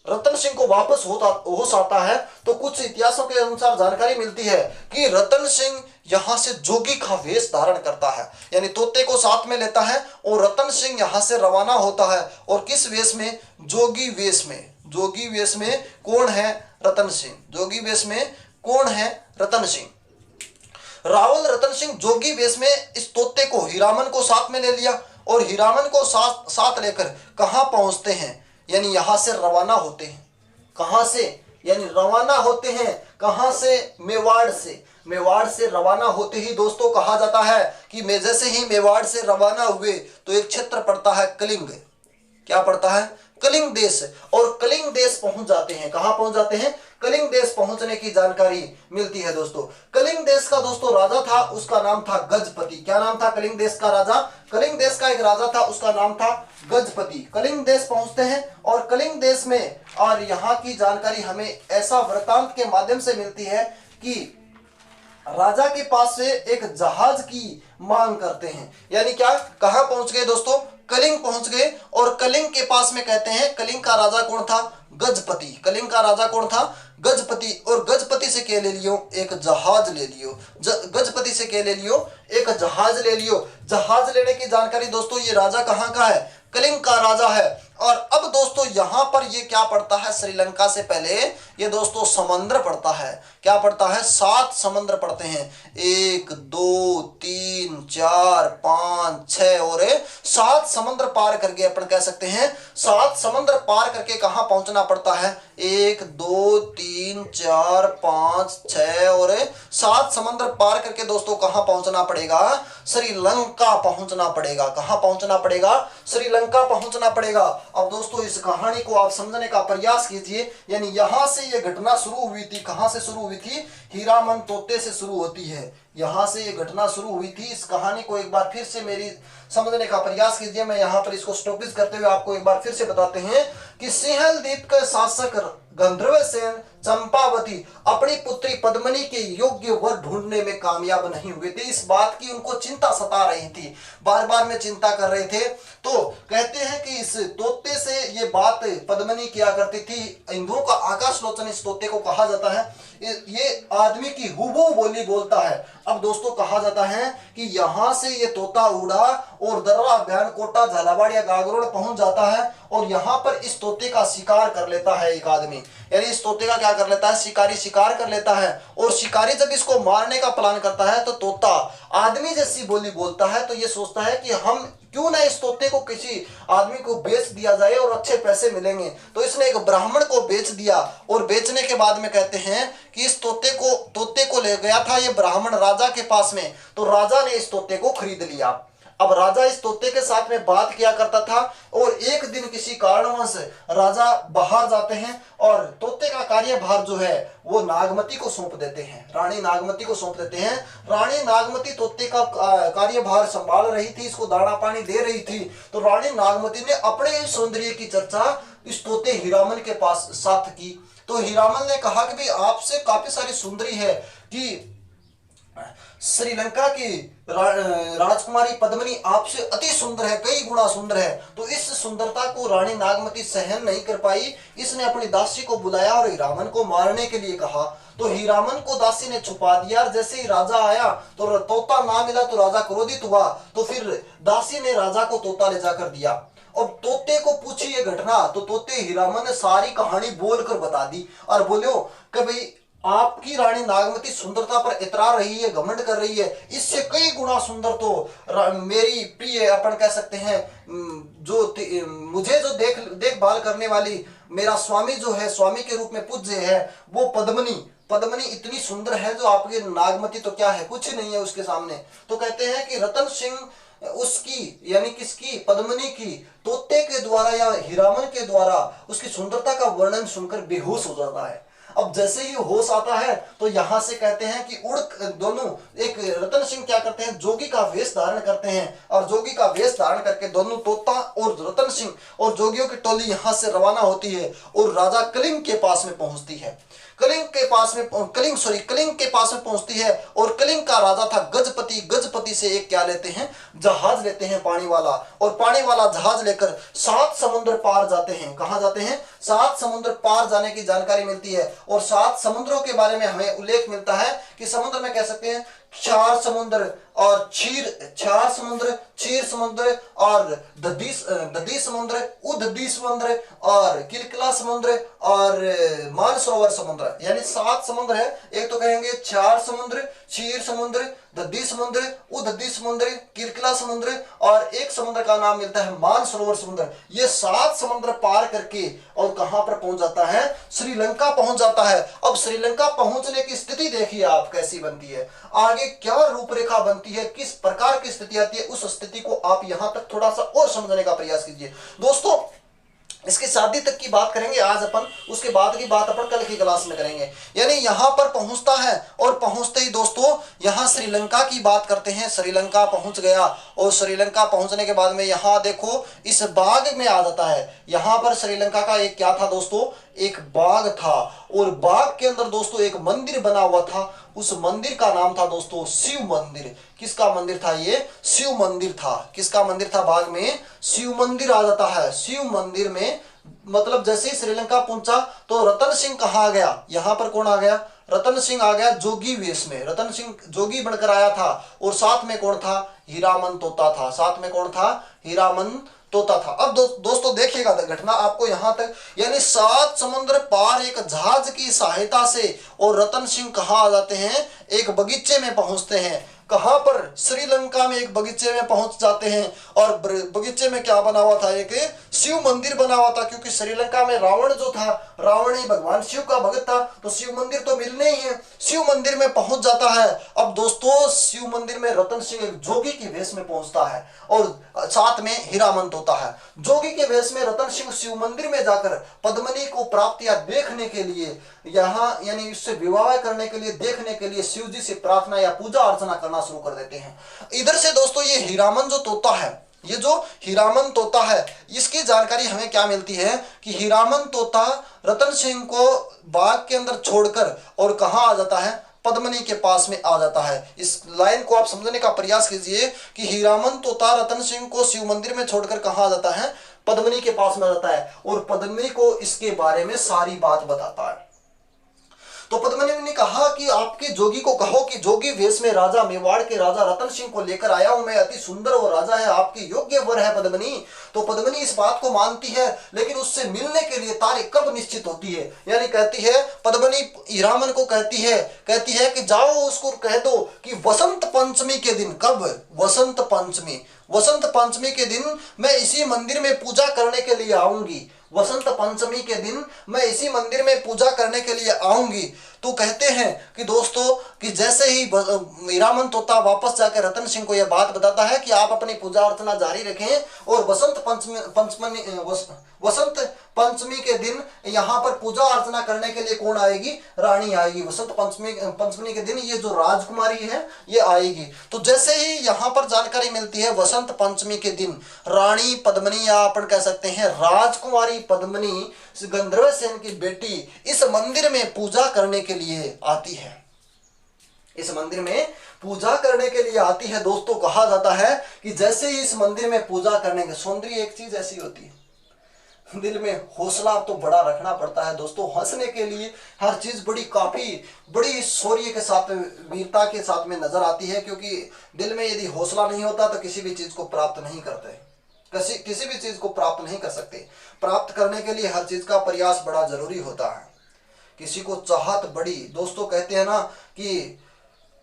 रतन सिंह को वापस होश आता है, तो कुछ इतिहासों के अनुसार जानकारी मिलती है कि रतन सिंह यहां से जोगी का वेश धारण करता है, यानी तोते को साथ में लेता है और रतन सिंह यहां से रवाना होता है। और किस वेश में? जोगी वेश में। जोगी वेश में कौन है? रतन सिंह। जोगी वेश में कौन है? रतन सिंह। रावल रतन सिंह जोगी वेश में इस तोते को हीरामन को साथ में ले लिया और हीरामन को साथ लेकर कहां पहुंचते हैं? यानी यहां से रवाना होते हैं। कहां से? यानी रवाना होते हैं कहां से? मेवाड़ से। मेवाड़ से रवाना होते ही दोस्तों कहा जाता है कि जैसे ही मेवाड़ से रवाना हुए तो एक क्षेत्र पड़ता है कलिंग। क्या पड़ता है? कलिंग देश। और कलिंग देश पहुंच जाते हैं। कहां पहुंच जाते हैं? कलिंग देश पहुंचने की जानकारी मिलती है दोस्तों। कलिंग देश का दोस्तों राजा था, उसका नाम था गजपति। क्या नाम था कलिंग देश का राजा? कलिंग देश का एक राजा था, उसका नाम था गजपति। कलिंग देश पहुंचते हैं और कलिंग देश में और यहाँ की जानकारी हमें ऐसा वृतांत के माध्यम से मिलती है कि राजा के पास से एक जहाज की मांग करते हैं। यानी क्या? कहां पहुंच गए दोस्तों? कलिंग पहुंच गए। और कलिंग के पास में कहते हैं, कलिंग का राजा कौन था? गजपति। कलिंग का राजा कौन था? गजपति। और गजपति से क्या ले लियो? एक जहाज ले लियो। गजपति से क्या ले लियो? एक जहाज ले लियो। जहाज लेने की जानकारी दोस्तों, ये राजा कहाँ का है? कलिंग का राजा है। और अब दोस्तों यहां पर ये क्या पड़ता है? श्रीलंका से पहले ये दोस्तों समंदर पड़ता है। क्या पड़ता है? 7 समंदर पड़ते हैं। 1 2 3 4 5 6 और 7 समंदर पार करके अपन कह सकते हैं 7 समंदर पार करके कहां पहुंचना पड़ता है? 1 2 3 4 5 6 और 7 समंदर पार करके दोस्तों कहां पहुंचना पड़ेगा? श्रीलंका पहुंचना पड़ेगा। कहां पहुंचना पड़ेगा? श्रीलंका पहुंचना पड़ेगा। अब दोस्तों इस कहानी को आप समझने का प्रयास कीजिए। यानी यहां से ये घटना शुरू हुई थी। कहां से शुरू हुई थी? हीरामन तोते से शुरू होती है। यहां से ये घटना शुरू हुई थी। इस कहानी को एक बार फिर से मेरी समझने का प्रयास कीजिए। मैं यहाँ पर इसको स्टॉपिज करते हुए आपको एक बार फिर से बताते हैं कि सिंहल द्वीप के शासक गंधर्वसेन चंपावती अपनी पुत्री पद्मिनी के योग्य वर ढूंढने में कामयाब नहीं हुए थे। इस बात की उनको चिंता सता रही थी, बार बार में चिंता कर रहे थे। तो कहते हैं कि इस तोते से ये बात पद्मिनी किया करती थी। हिंदुओं का आकाश लोचन इस तोते को कहा जाता है। ये आदमी की हुबहू बोली बोलता है। अब दोस्तों कहा जाता है कि यहाँ से ये तोता उड़ा और दर्रा, बयान, कोटा, झालावाड़ या गागरोड पहुंच जाता है और यहाँ पर इस तोते का शिकार कर लेता है एक आदमी। यानी इस तोते का क्या कर लेता है, शिकारी शिकार कर लेता है। और शिकारी जब इसको मारने का प्लान करता है तो तोता आदमी जैसी बोली बोलता है। तो ये सोचता है कि हम क्यों ना इस तोते को किसी आदमी को बेच दिया जाए और अच्छे पैसे मिलेंगे। तो इसने एक ब्राह्मण को बेच दिया और बेचने के बाद में कहते हैं कि इस तोते को ले गया था ये ब्राह्मण राजा के पास में। तो राजा ने इस तोते को खरीद लिया। अब राजा इस तोते के साथ में बात किया करता था और एक दिन किसी कारणवश राजा बाहर जाते हैं और तोते का कार्यभार जो है वो नागमती को सौंप देते हैं, रानी नागमती को सौंप देते हैं। रानी नागमती तोते का कार्यभार संभाल रही थी, इसको दाना पानी दे रही थी। तो रानी नागमती ने अपने सौंदर्य की चर्चा इस तोते हीरामन के पास साथ की। तो हीरामन ने कहा कि भाई आपसे काफी सारी सुंदरी है कि श्रीलंका की राजकुमारी पद्मिनी आपसे अति सुंदर है, कई गुना सुंदर है। तो इस सुंदरता को रानी नागमती सहन नहीं कर पाई। इसने अपनी दासी को बुलाया और हीरामन को मारने के लिए कहा। तो हीरामन को दासी ने छुपा दिया। जैसे ही राजा आया तो तोता ना मिला तो राजा क्रोधित हुआ। तो फिर दासी ने राजा को तोता ले जाकर दिया। अब तोते को पूछी ये घटना तो तोते हीरामन ने सारी कहानी बोलकर बता दी और बोलो कि भाई आपकी रानी नागमती सुंदरता पर इतरा रही है, घमंड कर रही है, इससे कई गुना सुंदर तो मेरी प्रिय अपन कह सकते हैं जो मुझे जो देखभाल करने वाली मेरा स्वामी जो है, स्वामी के रूप में पूज्य है, वो पद्मिनी इतनी सुंदर है जो आपकी नागमती तो क्या है, कुछ नहीं है उसके सामने। तो कहते हैं कि रतन सिंह उसकी यानी किसकी, पद्मिनी की तोते के द्वारा या हीरामन के द्वारा उसकी सुंदरता का वर्णन सुनकर बेहोश हो जाता है। अब जैसे ही होश आता है तो यहां से कहते हैं कि उड़ दोनों, एक रतन सिंह क्या करते हैं, जोगी का वेश धारण करते हैं और जोगी का वेश धारण करके दोनों तोता और रतन सिंह और जोगियों की टोली यहां से रवाना होती है और राजा कलिंग के पास में पहुंचती है। कलिंग के पास में पहुंचती है और कलिंग का राजा था गजपति। गजपति से एक क्या लेते हैं, जहाज लेते हैं पानी वाला, और पानी वाला जहाज लेकर 7 समुद्र पार जाते हैं। कहां जाते हैं, 7 समुद्र पार जाने की जानकारी मिलती है। और 7 समुद्रों के बारे में हमें उल्लेख मिलता है कि समुद्र में कह सकते हैं 4 समुद्र और क्षीर समुद्र और दधी समुद्र, उदधी समुद्र और किलकिला समुद्र और मानसरोवर समुद्र, यानी 7 समुद्र है। एक तो कहेंगे 4 समुद्र, क्षीर समुद्र, दधी समुद्र, उदधी समुद्र, किलकिला समुद्र और एक समुद्र का नाम मिलता है मानसरोवर समुद्र। ये 7 समुद्र पार करके और कहां पर पहुंच जाता है, श्रीलंका पहुंच जाता है। अब श्रीलंका पहुंचने की स्थिति देखिए आप कैसी बनती है, आगे क्या रूपरेखा बनती है, किस प्रकार की स्थिति आती है, उस स्थिति को आप यहां तक थोड़ा सा और समझने का प्रयास कीजिए। दोस्तों इसकी शादी तक की बात करेंगे आज अपन, उसके बाद की बात अपन कल की क्लास में करेंगे। यानी यहां पर पहुंचता है और पहुंचते ही दोस्तों यहां श्रीलंका की बात करते हैं। श्रीलंका पहुंच गया और श्रीलंका पहुंचने के बाद में यहां देखो इस बाग में आ जाता है। यहां पर श्रीलंका का एक क्या था दोस्तों, एक बाग था और बाग के अंदर दोस्तों एक मंदिर बना हुआ था। उस मंदिर का नाम था दोस्तों शिव मंदिर। किसका मंदिर था ये, शिव मंदिर था। किसका मंदिर था, बाग में शिव मंदिर आ जाता है। शिव मंदिर में मतलब जैसे ही श्रीलंका पहुंचा तो रतन सिंह कहाँ गया, यहां पर कौन आ गया, रतन सिंह आ गया जोगी वेश में। रतन सिंह जोगी बनकर आया था और साथ में कौन था, हीरामन तोता था। साथ में कौन था, हीरामन तोता था। अब दोस्तों देखिएगा घटना आपको यहां तक, यानी 7 समुद्र पार एक जहाज की सहायता से और रतन सिंह कहां आ जाते हैं, एक बगीचे में पहुंचते हैं। कहां पर, श्रीलंका में एक बगीचे में पहुंच जाते हैं और बगीचे में क्या बना हुआ था, एक शिव मंदिर बना हुआ था। क्योंकि श्रीलंका में रावण जो था, रावण ही भगवान शिव का भक्त था, तो शिव मंदिर तो मिलने ही है। शिव मंदिर में पहुंच जाता है। अब दोस्तों शिव मंदिर में रतन सिंह एक जोगी के वेश में पहुंचता है और साथ में हीरामन तोता है। जोगी के वेश में रतन सिंह शिव मंदिर में जाकर पद्मिनी को प्राप्त या देखने के लिए, यहाँ यानी उससे विवाह करने के लिए, देखने के लिए शिव जी से प्रार्थना या पूजा अर्चना करना शुरू कर देते हैं। इधर से दोस्तों ये हीरामन जो तोता है, ये जो हीरामन तोता है, इसकी जानकारी हमें क्या मिलती है कि हीरामन तोता रतन सिंह को बाग के अंदर छोड़कर और कहां आ जाता है, पद्मिनी के पास में आ जाता है। इस लाइन को आप समझने का प्रयास कीजिए कि हीरामन तोता रतन सिंह को शिव मंदिर में छोड़कर कहां आ जाता है, पद्मिनी के पास में रहता है और पद्मिनी को इसके बारे में सारी बात बताता है। तो पद्मिनी ने कहा कि आपके जोगी को कहो कि जोगी वेश में राजा मेवाड़ के राजा रतन सिंह को लेकर आया हूं मैं, अति सुंदर वो राजा है, आपके योग्य वर है पद्मिनी। तो पद्मिनी इस बात को मानती है, लेकिन उससे मिलने के लिए तारीख कब निश्चित होती है, यानी कहती है पद्मिनी हीरामन को कहती है कि जाओ उसको कह दो कि वसंत पंचमी के दिन, कब, वसंत पंचमी के दिन मैं इसी मंदिर में पूजा करने के लिए आऊंगी, वसंत पंचमी के दिन मैं इसी मंदिर में पूजा करने के लिए आऊंगी। तो कहते हैं कि दोस्तों कि जैसे ही हीरामन तोता वापस जाकर रतन सिंह को यह बात बताता है कि आप अपनी पूजा अर्चना जारी रखें और वसंत पंचमी के दिन यहाँ पर पूजा अर्चना करने के लिए कौन आएगी, रानी आएगी। वसंत पंचमी के दिन ये जो राजकुमारी है ये आएगी। तो जैसे ही यहाँ पर जानकारी मिलती है वसंत पंचमी के दिन रानी पद्मिनी, या अपन कह सकते हैं राजकुमारी पद्मिनी, गंधर्वसेन की बेटी इस मंदिर में पूजा करने के लिए आती है, इस मंदिर में पूजा करने के लिए आती है। दोस्तों कहा जाता है कि जैसे ही इस मंदिर में पूजा करने के, सौंदर्य एक चीज ऐसी होती है, दिल में हौसला तो बड़ा रखना पड़ता है दोस्तों, हंसने के लिए हर चीज बड़ी शौर्य के साथ, वीरता के साथ में नजर आती है, क्योंकि दिल में यदि हौसला नहीं होता तो किसी भी चीज को प्राप्त नहीं करते, किसी भी चीज को प्राप्त नहीं कर सकते। प्राप्त करने के लिए हर चीज का प्रयास बड़ा जरूरी होता है। किसी को चाहत बड़ी, दोस्तों कहते हैं ना कि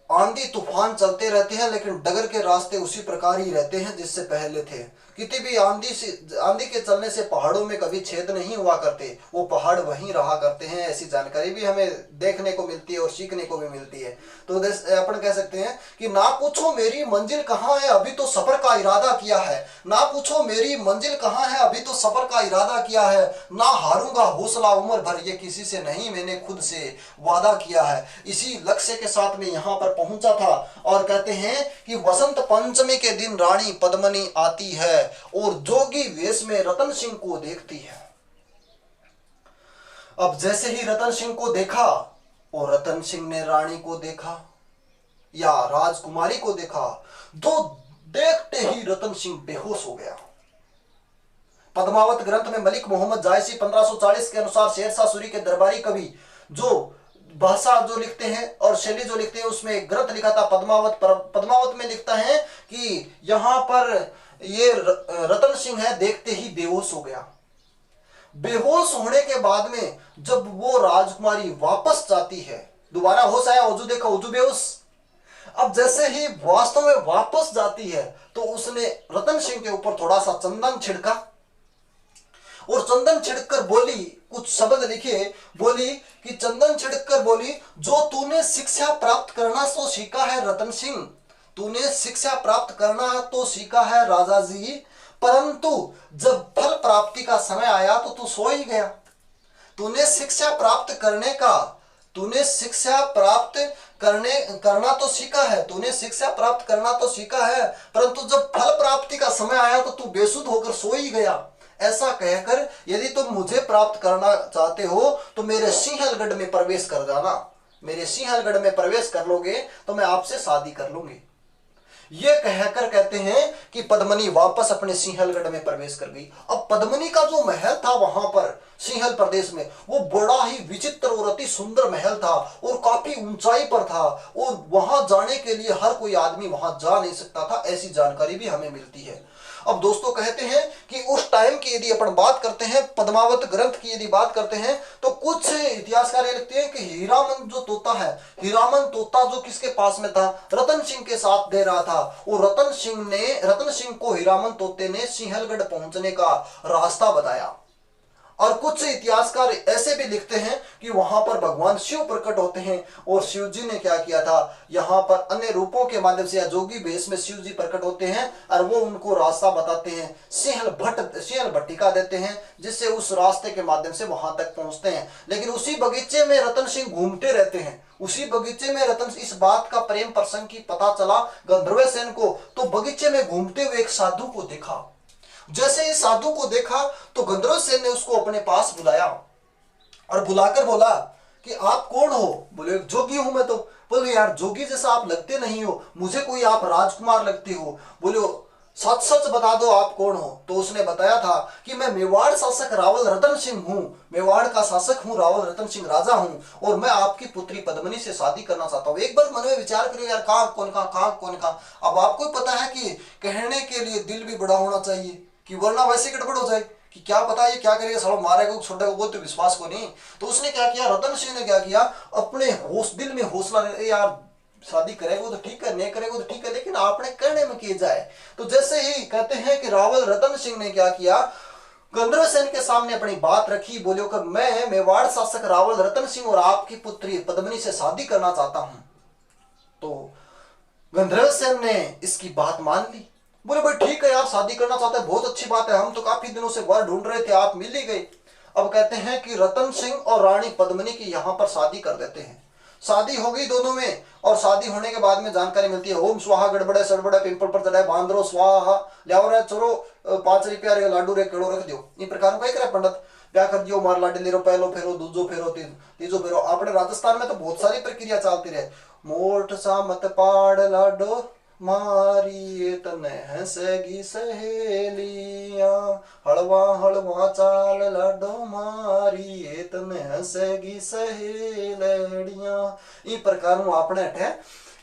आंधी तूफान चलते रहते हैं लेकिन डगर के रास्ते उसी प्रकार ही रहते हैं जिससे पहले थे। कितनी भी आंधी के चलने से पहाड़ों में कभी छेद नहीं हुआ करते, वो पहाड़ वहीं रहा करते हैं। ऐसी जानकारी भी हमें देखने को मिलती है और सीखने को भी मिलती है। तो अपन कह सकते हैं कि ना पूछो मेरी मंजिल कहाँ है, अभी तो सफर का इरादा किया है, ना पूछो मेरी मंजिल कहाँ है, अभी तो सफर का इरादा किया है, ना हारूंगा हौसला उम्र भर, ये किसी से नहीं मैंने खुद से वादा किया है। इसी लक्ष्य के साथ में यहाँ पर पहुंचा था। और कहते हैं कि वसंत पंचमी के दिन रानी पद्मिनी आती है और जोगी वेश में रतन सिंह को देखती है। अब जैसे ही रतन सिंह को देखा और रतन सिंह ने रानी को देखा या राजकुमारी को देखा, तो देखते ही रतन सिंह बेहोश हो गया। पद्मावत ग्रंथ में मलिक मोहम्मद जायसी 1540 के अनुसार शेरशाह सूरी के दरबारी कवि जो भाषा जो लिखते हैं और शैली जो लिखते हैं उसमें एक ग्रंथ लिखा था पद्मावत में लिखता है कि यहाँ पर ये रतन सिंह है, देखते ही बेहोश हो गया। बेहोश होने के बाद में जब वो राजकुमारी वापस जाती है, दोबारा होश आया, औजू देखा, औजू बेहोश। अब जैसे ही वास्तव में वापस जाती है तो उसने रतन सिंह के ऊपर थोड़ा सा चंदन छिड़का और चंदन छिड़ककर बोली, कुछ शब्द लिखे, बोली कि चंदन छिड़ककर बोली, जो तूने शिक्षा प्राप्त करना तो सीखा है रतन सिंह, तूने शिक्षा प्राप्त करना तो सीखा है राजा जी, परंतु जब फल प्राप्ति का समय आया तो तू सो ही गया। तूने शिक्षा प्राप्त करने का, तूने शिक्षा प्राप्त करना तो सीखा है, तूने शिक्षा प्राप्त करना तो सीखा है, परंतु जब फल प्राप्ति का समय आया तो तू बेसुध होकर सो ही गया। ऐसा कहकर यदि तुम मुझे प्राप्त करना चाहते हो तो मेरे सिंहलगढ़ में प्रवेश कर जाना, मेरे सिंहलगढ़ में प्रवेश कर लोगे तो मैं आपसे शादी कर लूंगी। ये कहकर कहते हैं कि पद्मिनी वापस अपने सिंहलगढ़ में प्रवेश कर गई। अब पद्मिनी का जो महल था वहां पर सिंहल प्रदेश में, वो बड़ा ही विचित्र और अति सुंदर महल था और काफी ऊंचाई पर था और वहां जाने के लिए हर कोई आदमी वहां जा नहीं सकता था, ऐसी जानकारी भी हमें मिलती है। अब दोस्तों कहते हैं कि उस टाइम की यदि अपन बात करते हैं, पद्मावत ग्रंथ की यदि बात करते हैं, तो कुछ इतिहासकार ये लिखते हैं कि हीरामन जो तोता है, हीरामन तोता जो किसके पास में था, रतन सिंह के साथ दे रहा था और रतन सिंह को हीरामन तोते ने सिंहलगढ़ पहुंचने का रास्ता बताया। और कुछ इतिहासकार ऐसे भी लिखते हैं कि वहां पर भगवान शिव प्रकट होते हैं और शिव जी ने क्या किया था, यहाँ पर अन्य रूपों के माध्यम से या जोगी भेष में शिव जी प्रकट होते हैं और वो उनको रास्ता बताते हैं, सिंहल भट्टिका देते हैं, जिससे उस रास्ते के माध्यम से वहां तक पहुंचते हैं। लेकिन उसी बगीचे में रतन सिंह घूमते रहते हैं, उसी बगीचे में रतन, इस बात का प्रेम प्रसंग की पता चला गंधर्वसेन को, तो बगीचे में घूमते हुए एक साधु को देखा। जैसे इस साधु को देखा तो गंधर्वसेन ने उसको अपने पास बुलाया और बुलाकर बोला कि आप कौन हो? बोले जोगी हूं मैं। तो बोले यार जोगी जैसा आप लगते नहीं हो, मुझे कोई आप राजकुमार लगते हो। बोले सच सच बता दो आप कौन हो। तो उसने बताया था कि मैं मेवाड़ शासक रावल रतन सिंह हूँ, मेवाड़ का शासक हूँ, रावल रतन सिंह राजा हूँ, और मैं आपकी पुत्री पद्मिनी से शादी करना चाहता हूँ। एक बार मन में विचार करिए यार, कहाँ कौन का, कहाँ कौन का। अब आपको पता है कि कहने के लिए दिल भी बड़ा होना चाहिए, कि वरना वैसे गड़बड़ हो जाए कि क्या पता ये क्या करेगा, सालों मारेगा छोड़ेगा, वो तो विश्वास को नहीं। तो उसने क्या किया, रतन सिंह ने क्या किया, अपने दिल में हौसला, यार शादी करेगा तो ठीक है, नहीं करेगा तो ठीक है, लेकिन आपने कहने में किए जाए। तो जैसे ही कहते हैं कि रावल रतन सिंह ने क्या किया, गंधर्व सेन के सामने अपनी बात रखी, बोलियो कि मैं मेवाड़ शासक रावल रतन सिंह और आपकी पुत्री पद्मिनी से शादी करना चाहता हूं। तो गंधर्व सेन ने इसकी बात मान ली, बोले भाई ठीक है, आप शादी करना चाहते हैं, बहुत अच्छी बात है, हम तो काफी दिनों से वर ढूंढ रहे थे, आप मिल ही गए। अब कहते हैं कि रतन सिंह और रानी पद्मिनी की यहां पर शादी कर देते हैं। शादी हो गई दोनों में, और शादी होने के बाद में जानकारी मिलती है, ओम स्वाहा गड़बड़े सड़बड़े पिंपल पर चढ़ाए बांदरो स्वाहा, लियाओ रे चोरो 5 रुपया रे लाडू रे केड़ो रख दियो, इन प्रकार का करे पंडित ब्याह कर दियो, मार लाडे ले रो, पहलो फेरो, दूजो फेरो, तीजो फेरो। अपने राजस्थान में तो बहुत सारी प्रक्रिया चलती रहे, मोठ सा मत पाड़ लाडो मारी तने हंसेगी सहेलियां, हलवा हलवा चाल लाडो मारी तने हंसेगी सहेलियां। ई प्रकार आपने अठे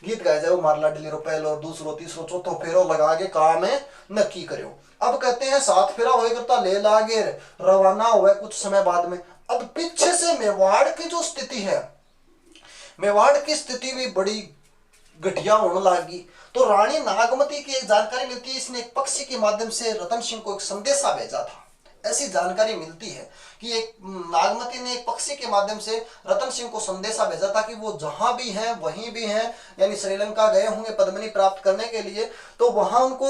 गीत गाए जाओ, मार लाडली रो पहलो दूसरो तीसरो चौथो फेरो लगा के काम है नक्की करो। अब कहते हैं 7 फेरा होए करता ले लागे रवाना हुए कुछ समय बाद में। अब पीछे से मेवाड़ की जो स्थिति है, मेवाड़ की स्थिति भी बड़ी घटिया होने लगी। तो रानी नागमती की एक जानकारी मिलती है, इसने एक पक्षी के माध्यम से रतन सिंह को एक संदेशा भेजा था। ऐसी जानकारी मिलती है कि एक नागमती ने एक पक्षी के माध्यम से रतन सिंह को संदेशा भेजा था कि वो जहां भी हैं वहीं भी हैं, यानी श्रीलंका गए होंगे पद्मिनी प्राप्त करने के लिए। तो वहां उनको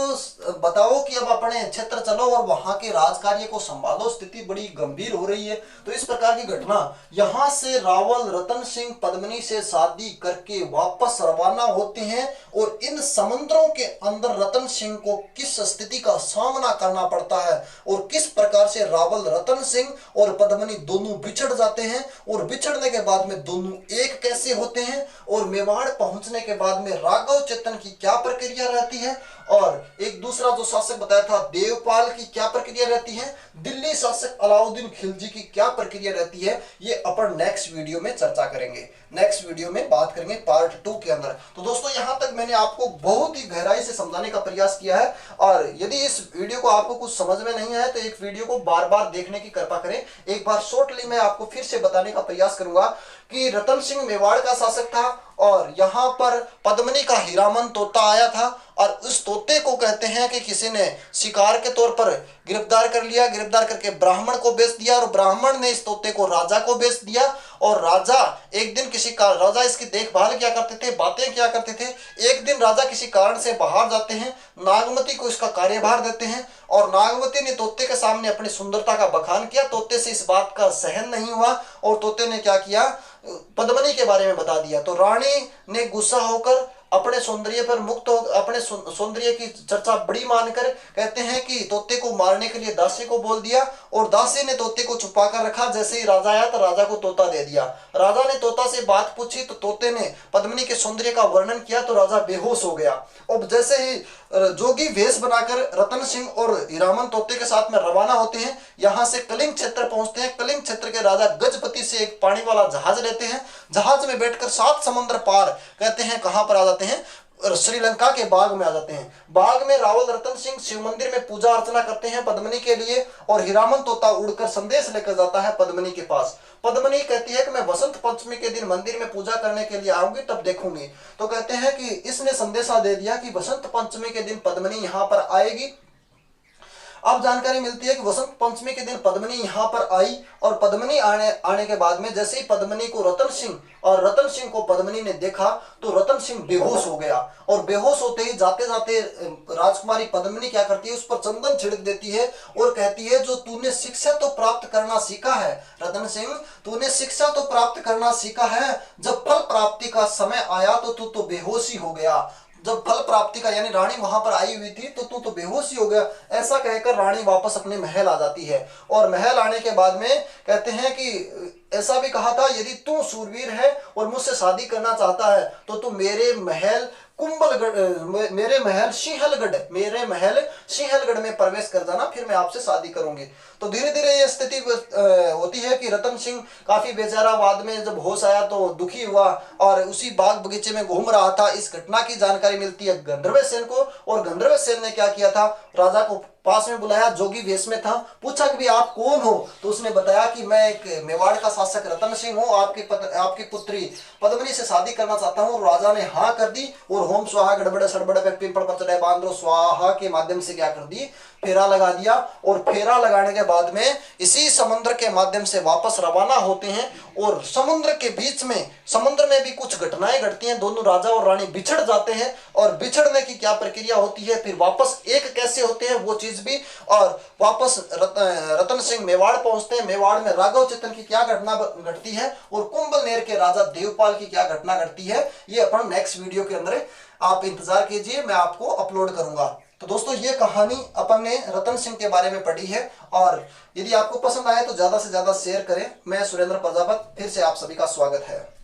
बताओ कि अब अपने क्षेत्र चलो और वहां के राजकार्य को संभालो, स्थिति बड़ी गंभीर हो रही है। तो इस प्रकार की घटना, यहां से रावल रतन सिंह पद्मिनी से शादी करके वापस रवाना होते हैं, और इन समुद्रों के अंदर रतन सिंह को किस स्थिति का सामना करना पड़ता है, और किस प्रकार से रावल रतन सिंह और पद्मिनी दोनों बिछड़ जाते हैं, और बिछड़ने के बाद में दोनों एक कैसे होते हैं, और मेवाड़ पहुंचने के बाद में राघव चेतन की क्या प्रक्रिया रहती है, और एक दूसरा जो शासक बताया था देवपाल की क्या प्रक्रिया रहती है, दिल्ली शासक अलाउद्दीन खिलजी की क्या प्रक्रिया रहती है, ये अपन नेक्स्ट वीडियो में चर्चा करेंगे। नेक्स्ट वीडियो में बात करेंगे पार्ट 2 के अंदर। तो दोस्तों यहां तक मैंने आपको बहुत ही गहराई से समझाने का प्रयास किया है, और यदि इस वीडियो को आपको कुछ समझ में नहीं आया तो एक वीडियो को बार बार देखने की कृपा करें। एक बार शॉर्टली मैं आपको फिर से बताने का प्रयास करूंगा कि रतन सिंह मेवाड़ का शासक था, और यहाँ पर पद्मिनी का हीरामन तोता आया था, और उस तोते को कहते हैं कि किसी ने शिकार के तौर पर गिरफ्तार कर लिया, गिरफ्तार करके ब्राह्मण को बेच दिया, और ब्राह्मण ने इस तोते को राजा को बेच दिया। और राजा एक दिन राजा इसकी देखभाल क्या करते थे, बातें क्या करते थे। एक दिन राजा किसी कारण से बाहर जाते हैं, नागमती को इसका कार्यभार देते हैं, और नागमती ने तोते के सामने अपनी सुंदरता का बखान किया। तोते से इस बात का सहन नहीं हुआ, और तोते ने क्या किया, पद्मिनी के बारे में बता दिया। तो रानी ने गुस्सा होकर अपने सौंदर्य पर मुक्त हो, अपने सौंदर्य की चर्चा बड़ी मानकर कहते हैं कि तोते को मारने के लिए दासी को बोल दिया, और दासी ने तोते को छुपा कर रखा। जैसे ही राजा आया तो राजा को तोता दे दिया। राजा ने तोता से बात पूछी तो तोते ने पद्मिनी के सौंदर्य का वर्णन किया, तो राजा बेहोश हो गया। और जैसे ही जोगी वेश बनाकर रतन सिंह और हीरामन तोते के साथ में रवाना होते हैं, यहाँ से कलिंग क्षेत्र पहुंचते हैं। कलिंग क्षेत्र के राजा गजपति से एक पानी वाला जहाज लेते हैं, जहाज में बैठकर 7 समुद्र पार कहते हैं कहां पर आ जाते हैं, श्रीलंका के बाग में आ जाते हैं। बाग में रावल रतन सिंह शिव मंदिर में पूजा अर्चना करते हैं पद्मिनी के लिए, और हीरामन तोता उड़कर संदेश लेकर जाता है पद्मिनी के पास। पद्मिनी कहती है कि मैं वसंत पंचमी के दिन मंदिर में पूजा करने के लिए आऊंगी, तब देखूंगी। तो कहते हैं कि इसने संदेशा दे दिया कि वसंत पंचमी के दिन पद्मिनी यहां पर आएगी। अब जानकारी मिलती है कि वसंत पंचमी के दिन पद्मिनी यहाँ पर आई, और पद्मिनी आने के बाद में जैसे ही पद्मिनी को रतन सिंह और रतन सिंह को पद्मिनी ने देखा तो रतन सिंह बेहोश हो गया, और बेहोश होते ही जाते जाते राजकुमारी पद्मिनी क्या करती है, उस पर चंदन छिड़क देती है, और कहती है जो तूने शिक्षा तो प्राप्त करना सीखा है रतन सिंह, तूने शिक्षा तो प्राप्त करना सीखा है, जब फल प्राप्ति का समय आया तो तू तो बेहोश ही हो गया। जब फल प्राप्ति का, यानी रानी वहां पर आई हुई थी तो तू तो बेहोश ही हो गया। ऐसा कहकर रानी वापस अपने महल आ जाती है, और महल आने के बाद में कहते हैं कि ऐसा भी कहा था यदि तू सूरवीर है और मुझसे शादी करना चाहता है तो तू मेरे महल मेरे महल सिंहलगढ़ में प्रवेश कर जाना, फिर मैं आपसे शादी करूंगी। तो धीरे धीरे ये स्थिति होती है कि रतन सिंह काफी बेचारा, बाद में जब होश आया तो दुखी हुआ और उसी बाग बगीचे में घूम रहा था। इस घटना की जानकारी मिलती है गंधर्व सेन को, और गंधर्व सेन ने क्या किया था, राजा को पास में बुलाया, जोगी वेश में था, पूछा कि भी आप कौन हो। तो उसने बताया कि मैं एक मेवाड़ का शासक रतन सिंह हूँ, आपकी पुत्री पद्मिनी से शादी करना चाहता हूँ। राजा ने हाँ कर दी और होम स्वाहा गड़बड़े सड़बड़े पे पिंपल पर चढ़े बांद्रो स्वाहा के माध्यम से क्या कर दी, फेरा लगा दिया। और फेरा लगाने के बाद में इसी समुद्र के माध्यम से वापस रवाना होते हैं। और समुद्र के बीच में, समुद्र में भी कुछ घटनाएं घटती हैं, दोनों राजा और रानी बिछड़ जाते हैं, और बिछड़ने की क्या प्रक्रिया होती है, फिर वापस एक कैसे होते हैं वो चीज भी, और वापस रतन सिंह मेवाड़ पहुंचते हैं। मेवाड़ में राघव चेतन की क्या घटना घटती है, और कुंभलनेर के राजा देवपाल की क्या घटना घटती है, ये अपन नेक्स्ट वीडियो के अंदर आप इंतजार कीजिए, मैं आपको अपलोड करूंगा। तो दोस्तों ये कहानी अपन ने रतन सिंह के बारे में पढ़ी है, और यदि आपको पसंद आए तो ज्यादा से ज्यादा शेयर करें। मैं सुरेंद्र प्रजापत, फिर से आप सभी का स्वागत है।